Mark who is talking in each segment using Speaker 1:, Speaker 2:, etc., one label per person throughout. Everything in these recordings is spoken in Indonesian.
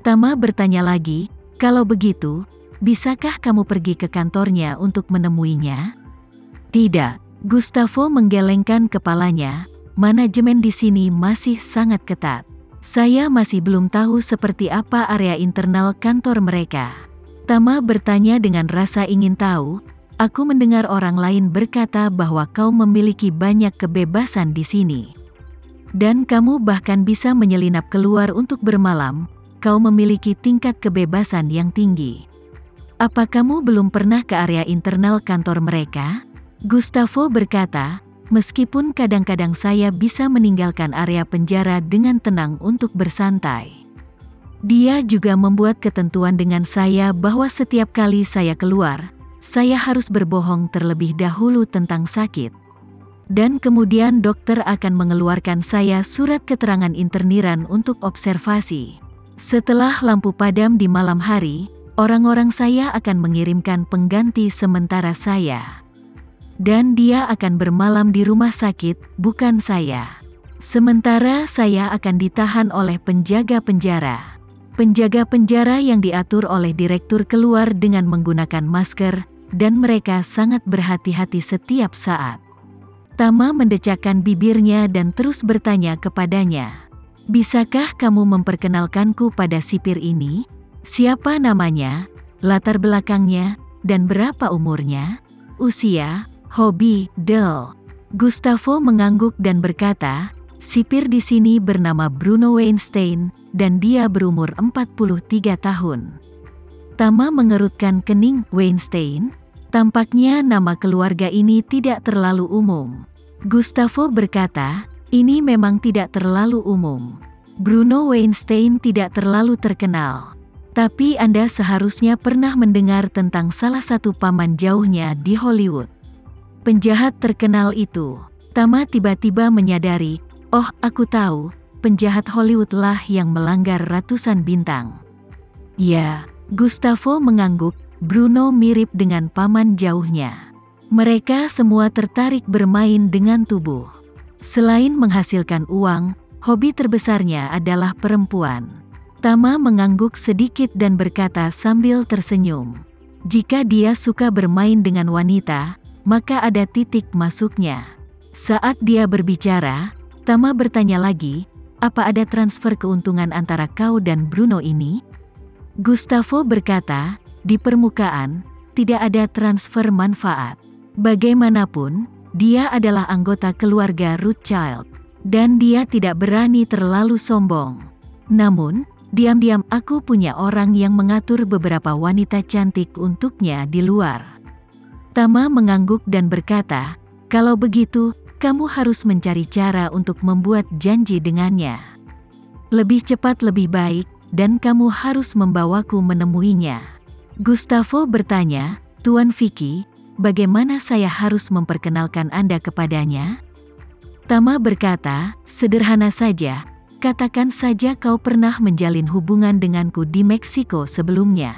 Speaker 1: Tama bertanya lagi, kalau begitu, bisakah kamu pergi ke kantornya untuk menemuinya? Tidak, Gustavo menggelengkan kepalanya, manajemen di sini masih sangat ketat. Saya masih belum tahu seperti apa area internal kantor mereka. Tama bertanya dengan rasa ingin tahu, aku mendengar orang lain berkata bahwa kau memiliki banyak kebebasan di sini. Dan kamu bahkan bisa menyelinap keluar untuk bermalam, kau memiliki tingkat kebebasan yang tinggi. Apa kamu belum pernah ke area internal kantor mereka? Gustavo berkata, meskipun kadang-kadang saya bisa meninggalkan area penjara dengan tenang untuk bersantai. Dia juga membuat ketentuan dengan saya bahwa setiap kali saya keluar, saya harus berbohong terlebih dahulu tentang sakit. Dan kemudian dokter akan mengeluarkan saya surat keterangan interniran untuk observasi. Setelah lampu padam di malam hari, orang-orang saya akan mengirimkan pengganti sementara saya. Dan dia akan bermalam di rumah sakit, bukan saya. Sementara saya akan ditahan oleh penjaga penjara. Penjaga penjara yang diatur oleh direktur keluar dengan menggunakan masker, dan mereka sangat berhati-hati setiap saat. Tama mendecakkan bibirnya dan terus bertanya kepadanya. Bisakah kamu memperkenalkanku pada sipir ini? Siapa namanya, latar belakangnya, dan berapa umurnya? Usia, hobi, Gustavo mengangguk dan berkata, sipir di sini bernama Bruno Weinstein, dan dia berumur 43 tahun. Tama mengerutkan kening. Weinstein? Tampaknya nama keluarga ini tidak terlalu umum. Gustavo berkata, ini memang tidak terlalu umum. Bruno Weinstein tidak terlalu terkenal. Tapi Anda seharusnya pernah mendengar tentang salah satu paman jauhnya di Hollywood. Penjahat terkenal itu. Tama tiba-tiba menyadari, oh aku tahu, penjahat Hollywood lah yang melanggar ratusan bintang. Ya, Gustavo mengangguk, Bruno mirip dengan paman jauhnya. Mereka semua tertarik bermain dengan tubuh. Selain menghasilkan uang, hobi terbesarnya adalah perempuan. Tama mengangguk sedikit dan berkata sambil tersenyum. Jika dia suka bermain dengan wanita, maka ada titik masuknya. Saat dia berbicara, Tama bertanya lagi, apa ada transfer keuntungan antara kau dan Bruno ini? Gustavo berkata, di permukaan, tidak ada transfer manfaat. Bagaimanapun, dia adalah anggota keluarga Rothschild, dan dia tidak berani terlalu sombong. Namun, diam-diam aku punya orang yang mengatur beberapa wanita cantik untuknya di luar. Tama mengangguk dan berkata, kalau begitu, kamu harus mencari cara untuk membuat janji dengannya. Lebih cepat lebih baik, dan kamu harus membawaku menemuinya. Gustavo bertanya, Tuan Vicky, bagaimana saya harus memperkenalkan Anda kepadanya? Tama berkata, sederhana saja, katakan saja kau pernah menjalin hubungan denganku di Meksiko sebelumnya.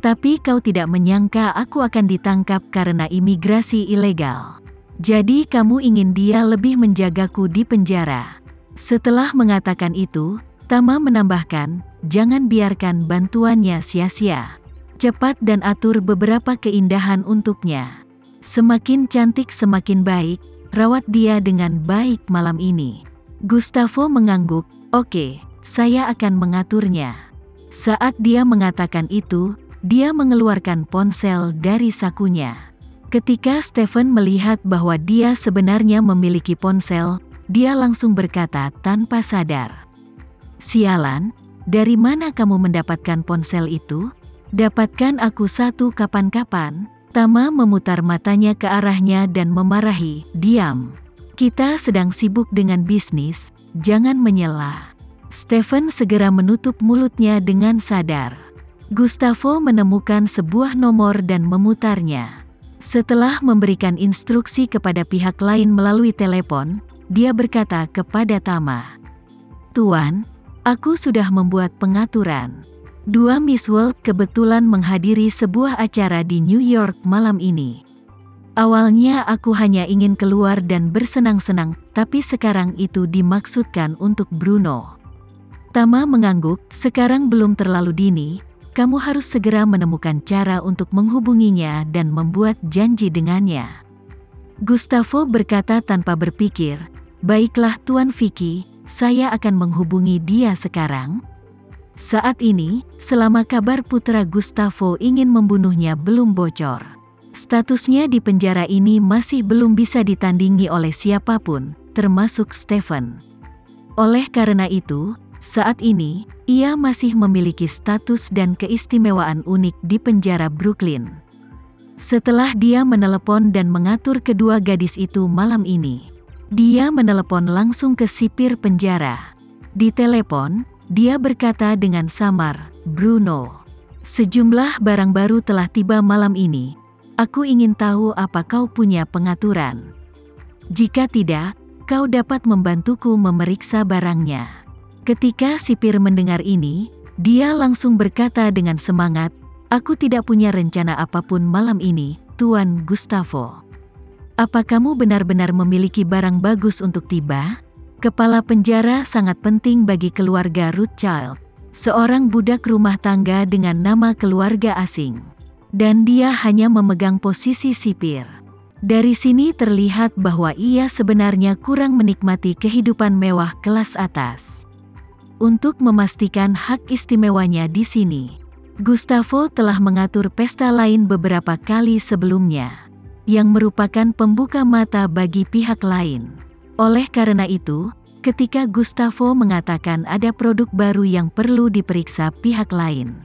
Speaker 1: Tapi kau tidak menyangka aku akan ditangkap karena imigrasi ilegal. Jadi kamu ingin dia lebih menjagaku di penjara. Setelah mengatakan itu, Tama menambahkan, jangan biarkan bantuannya sia-sia. Cepat dan atur beberapa keindahan untuknya. Semakin cantik semakin baik, rawat dia dengan baik malam ini. Gustavo mengangguk, oke, saya akan mengaturnya. Saat dia mengatakan itu, dia mengeluarkan ponsel dari sakunya. Ketika Stephen melihat bahwa dia sebenarnya memiliki ponsel, dia langsung berkata tanpa sadar. Sialan, dari mana kamu mendapatkan ponsel itu? Dapatkan aku satu kapan-kapan. Tama memutar matanya ke arahnya dan memarahi, diam. Kita sedang sibuk dengan bisnis, jangan menyela. Stephen segera menutup mulutnya dengan sadar. Gustavo menemukan sebuah nomor dan memutarnya. Setelah memberikan instruksi kepada pihak lain melalui telepon, dia berkata kepada Tama. Tuan, aku sudah membuat pengaturan. 2 Miss World kebetulan menghadiri sebuah acara di New York malam ini. Awalnya aku hanya ingin keluar dan bersenang-senang, tapi sekarang itu dimaksudkan untuk Bruno. Tama mengangguk, sekarang belum terlalu dini, kamu harus segera menemukan cara untuk menghubunginya dan membuat janji dengannya. Gustavo berkata tanpa berpikir, baiklah Tuan Vicky, saya akan menghubungi dia sekarang. Saat ini, selama kabar putra Gustavo ingin membunuhnya belum bocor, statusnya di penjara ini masih belum bisa ditandingi oleh siapapun, termasuk Stephen. Oleh karena itu, saat ini, ia masih memiliki status dan keistimewaan unik di penjara Brooklyn. Setelah dia menelepon dan mengatur kedua gadis itu malam ini, dia menelepon langsung ke sipir penjara. Di telepon, dia berkata dengan samar, Bruno, sejumlah barang baru telah tiba malam ini. Aku ingin tahu apa kau punya pengaturan. Jika tidak, kau dapat membantuku memeriksa barangnya. Ketika sipir mendengar ini, dia langsung berkata dengan semangat, aku tidak punya rencana apapun malam ini, Tuan Gustavo. Apa kamu benar-benar memiliki barang bagus untuk tiba? Kepala penjara sangat penting bagi keluarga Rothschild, seorang budak rumah tangga dengan nama keluarga asing. Dan dia hanya memegang posisi sipir. Dari sini terlihat bahwa ia sebenarnya kurang menikmati kehidupan mewah kelas atas. Untuk memastikan hak istimewanya di sini, Gustavo telah mengatur pesta lain beberapa kali sebelumnya, yang merupakan pembuka mata bagi pihak lain. Oleh karena itu, ketika Gustavo mengatakan ada produk baru yang perlu diperiksa pihak lain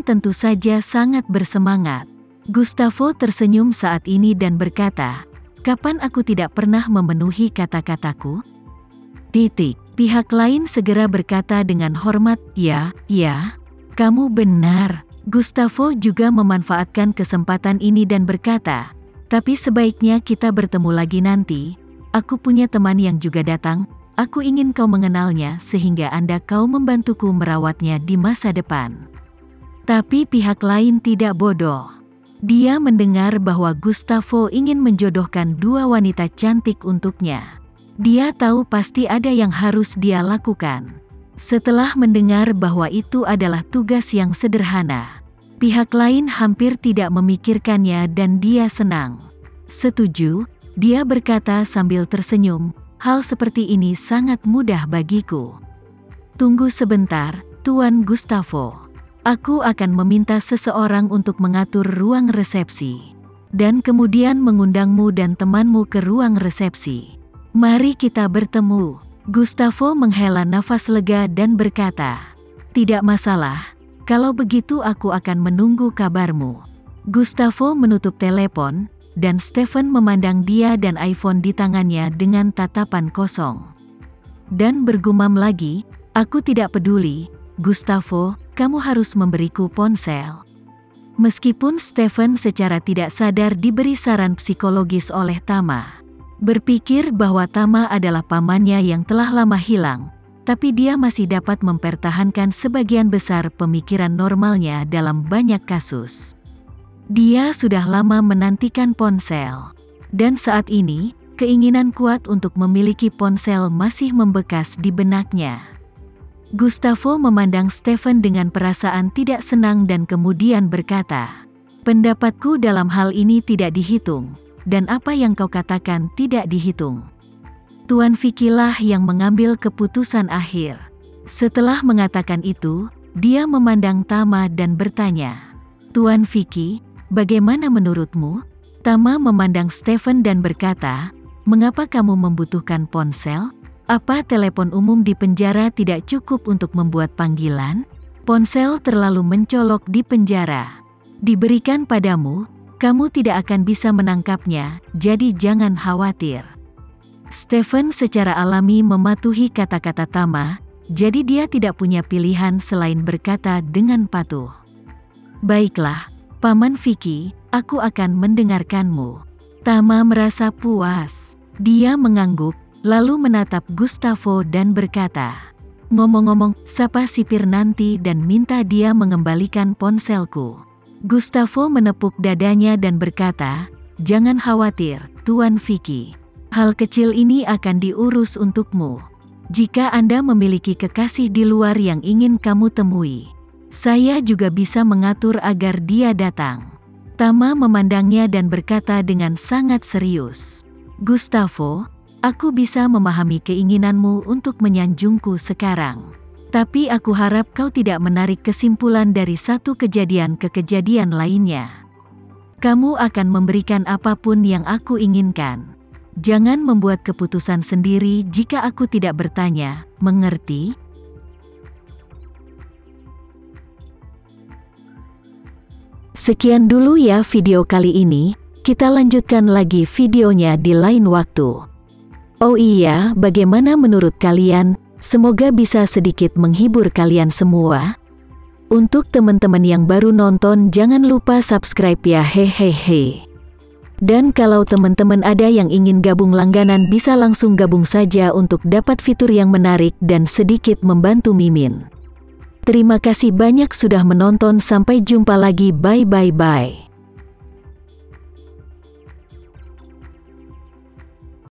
Speaker 1: tentu saja sangat bersemangat. Gustavo tersenyum saat ini dan berkata, kapan aku tidak pernah memenuhi kata-kataku? Pihak lain segera berkata dengan hormat, ya, kamu benar. Gustavo juga memanfaatkan kesempatan ini dan berkata, tapi sebaiknya kita bertemu lagi nanti. Aku punya teman yang juga datang, aku ingin kau mengenalnya sehingga kau membantuku merawatnya di masa depan. Tapi pihak lain tidak bodoh. Dia mendengar bahwa Gustavo ingin menjodohkan dua wanita cantik untuknya. Dia tahu pasti ada yang harus dia lakukan. Setelah mendengar bahwa itu adalah tugas yang sederhana, pihak lain hampir tidak memikirkannya dan dia senang. Setuju, dia berkata sambil tersenyum, hal seperti ini sangat mudah bagiku. Tunggu sebentar, Tuan Gustavo. Aku akan meminta seseorang untuk mengatur ruang resepsi. Dan kemudian mengundangmu dan temanmu ke ruang resepsi. Mari kita bertemu. Gustavo menghela nafas lega dan berkata, tidak masalah, kalau begitu aku akan menunggu kabarmu. Gustavo menutup telepon, dan Stephen memandang dia dan iPhone di tangannya dengan tatapan kosong. Dan bergumam lagi, aku tidak peduli, Gustavo, kamu harus memberiku ponsel. Meskipun Stephen secara tidak sadar diberi saran psikologis oleh Tama. Berpikir bahwa Tama adalah pamannya yang telah lama hilang, tapi dia masih dapat mempertahankan sebagian besar pemikiran normalnya dalam banyak kasus. Dia sudah lama menantikan ponsel. Dan saat ini, keinginan kuat untuk memiliki ponsel masih membekas di benaknya. Gustavo memandang Stephen dengan perasaan tidak senang dan kemudian berkata, pendapatku dalam hal ini tidak dihitung. Dan apa yang kau katakan tidak dihitung. Tuan Vicky lah yang mengambil keputusan akhir. Setelah mengatakan itu, dia memandang Tama dan bertanya, Tuan Vicky, bagaimana menurutmu? Tama memandang Stephen dan berkata, mengapa kamu membutuhkan ponsel? Apa telepon umum di penjara tidak cukup untuk membuat panggilan? Ponsel terlalu mencolok di penjara. Diberikan padamu, kamu tidak akan bisa menangkapnya, jadi jangan khawatir. Stephen secara alami mematuhi kata-kata Tama, jadi dia tidak punya pilihan selain berkata dengan patuh. Baiklah, Paman Vicky, aku akan mendengarkanmu. Tama merasa puas. Dia mengangguk, lalu menatap Gustavo dan berkata, ngomong-ngomong, sapa sipir nanti dan minta dia mengembalikan ponselku. Gustavo menepuk dadanya dan berkata, jangan khawatir, Tuan Vicky. Hal kecil ini akan diurus untukmu. Jika Anda memiliki kekasih di luar yang ingin kamu temui, saya juga bisa mengatur agar dia datang. Tama memandangnya dan berkata dengan sangat serius, Gustavo, aku bisa memahami keinginanmu untuk menyanjungku sekarang. Tapi aku harap kau tidak menarik kesimpulan dari satu kejadian ke kejadian lainnya. Kamu akan memberikan apapun yang aku inginkan. Jangan membuat keputusan sendiri jika aku tidak bertanya, mengerti? Sekian dulu ya video kali ini, kita lanjutkan lagi videonya di lain waktu. Oh iya, bagaimana menurut kalian? Semoga bisa sedikit menghibur kalian semua. Untuk teman-teman yang baru nonton, jangan lupa subscribe ya, hehehe. Dan kalau teman-teman ada yang ingin gabung langganan, bisa langsung gabung saja untuk dapat fitur yang menarik dan sedikit membantu Mimin. Terima kasih banyak sudah menonton, sampai jumpa lagi, bye bye bye.